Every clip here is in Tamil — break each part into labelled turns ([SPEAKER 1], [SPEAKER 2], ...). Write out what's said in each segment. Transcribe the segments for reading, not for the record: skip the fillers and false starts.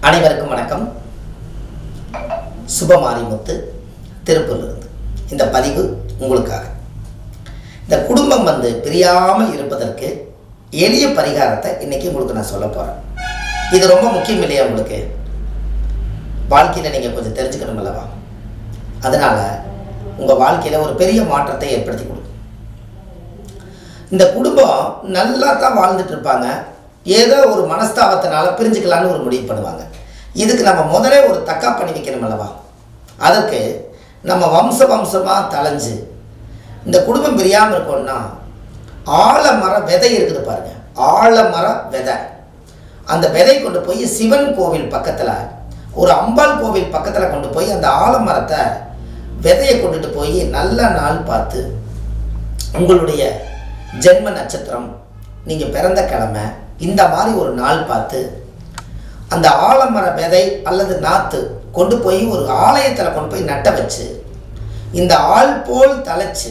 [SPEAKER 1] அனைவருக்கும் வணக்கம். சுபமாரிமுத்து திருப்பூரிலிருந்து இந்த பதிவு உங்களுக்காக. இந்த குடும்பம் பிரியாமல் இருப்பதற்கு எளிய பரிகாரத்தை இன்னைக்கு உங்களுக்கு நான் சொல்ல போகிறேன். இது ரொம்ப முக்கியம் இல்லையா? உங்களுக்கு வாழ்க்கையில் நீங்கள் கொஞ்சம் தெரிஞ்சுக்கணும் அல்லவா? அதனால் உங்கள் வாழ்க்கையில் ஒரு பெரிய மாற்றத்தை ஏற்படுத்தி கொடுக்கும். இந்த குடும்பம் நல்லா தான் வாழ்ந்துட்டு இருப்பாங்க, ஏதோ ஒரு மனஸ்தாபத்தினால பிரிஞ்சுக்கலான்னு ஒரு முடிவு பண்ணுவாங்க. இதுக்கு நம்ம முதலே ஒரு தக்கா பண்ணி வைக்கணும் அல்லவா? அதற்கு நம்ம வம்சமாக தலைஞ்சு இந்த குடும்பம் பிரியாமல் இருக்கோம்னா ஆலமர விதை இருக்குது பாருங்க, ஆலமர விதை. அந்த விதை கொண்டு போய் சிவன் கோவில் பக்கத்தில், ஒரு அம்பாள் கோவில் பக்கத்தில் கொண்டு போய் அந்த ஆலமரத்தை விதையை கொண்டுட்டு போய் நல்ல நாள் பார்த்து, உங்களுடைய ஜென்ம நட்சத்திரம், நீங்கள் பிறந்த கிழமை, இந்த மாதிரி ஒரு நாள் பார்த்து அந்த ஆலமர விதை அல்லது நாற்று கொண்டு போய் ஒரு ஆலயத்தில் கொண்டு போய் நட்ட வச்சு, இந்த ஆள் போல் தலைச்சு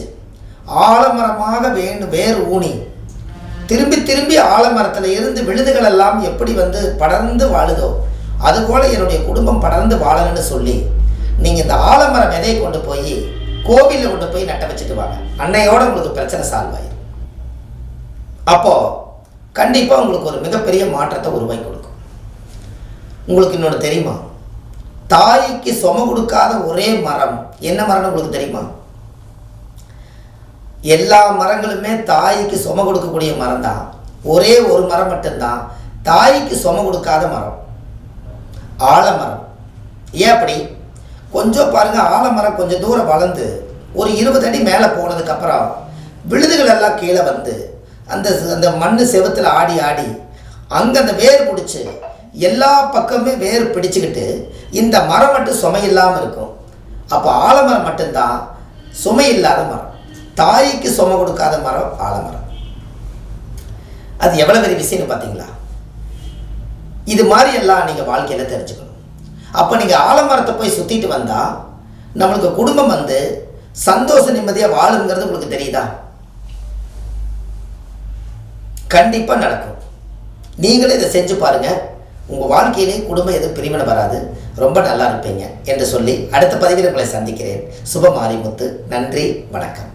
[SPEAKER 1] ஆலமரமாக வேர் ஊனி திரும்பி திரும்பி ஆலமரத்தில் இருந்து விழுதுகள் எல்லாம் எப்படி படர்ந்து வாழுதோ அதுபோல் என்னுடைய குடும்பம் படர்ந்து வாழணும்னு சொல்லி நீங்கள் இந்த ஆலமர விதையை கொண்டு போய் கோவிலில் கொண்டு போய் நட்ட வச்சுட்டு வாங்க. அன்னையோட உங்களுக்கு பிரச்சனை சால்வ் ஆயிடும். அப்போது கண்டிப்பாக உங்களுக்கு ஒரு மிகப்பெரிய மாற்றத்தை உருவாக்கி கொடுக்கும். உங்களுக்கு இன்னொன்று தெரியுமா? தாய்க்கு சும கொடுக்காத ஒரே மரம் என்ன மரம்னு உங்களுக்கு தெரியுமா? எல்லா மரங்களுமே தாய்க்கு சும கொடுக்கக்கூடிய மரம் தான். ஒரே ஒரு மரம் மட்டும்தான் தாய்க்கு சும கொடுக்காத மரம், ஆலமரம். ஏன் அப்படி? கொஞ்சம் பாருங்க, ஆலமரம் கொஞ்சம் தூரம் வளர்ந்து ஒரு 20 அடி மேலே போனதுக்கப்புறம் விழுதுகள் எல்லாம் கீழே அந்த அந்த மண் செவத்தில் ஆடி ஆடி அங்கே அந்த வேர் பிடிச்சி எல்லா பக்கமே வேர் பிடிச்சிக்கிட்டு இந்த மரம் மட்டும் சுமை இல்லாமல் இருக்கும். அப்போ ஆலமரம் மட்டும்தான் சுமை இல்லாத மரம். தாய்க்கு சுமை கொடுக்காத மரம் ஆலமரம். அது எவ்வளோ பெரிய விஷயம்னு பார்த்தீங்களா? இது மாதிரி எல்லாம் நீங்கள் வாழ்க்கையில் தெரிஞ்சுக்கணும். அப்போ நீங்கள் ஆலமரத்தை போய் சுற்றிட்டு வந்தால் நம்மளுக்கு குடும்பம் சந்தோஷ நிம்மதியாக வாழுங்கிறது உங்களுக்கு தெரியுதா? கண்டிப்பாக நடக்கும். நீங்களே இதை செஞ்சு பாருங்கள். உங்கள் வாழ்க்கையிலே குடும்பம் எதுவும் பிரிவினை வராது, ரொம்ப நல்லா இருப்பீங்க என்று சொல்லி அடுத்த பதிவில் உங்களை சந்திக்கிறேன். சுபமாரிமுத்து. நன்றி, வணக்கம்.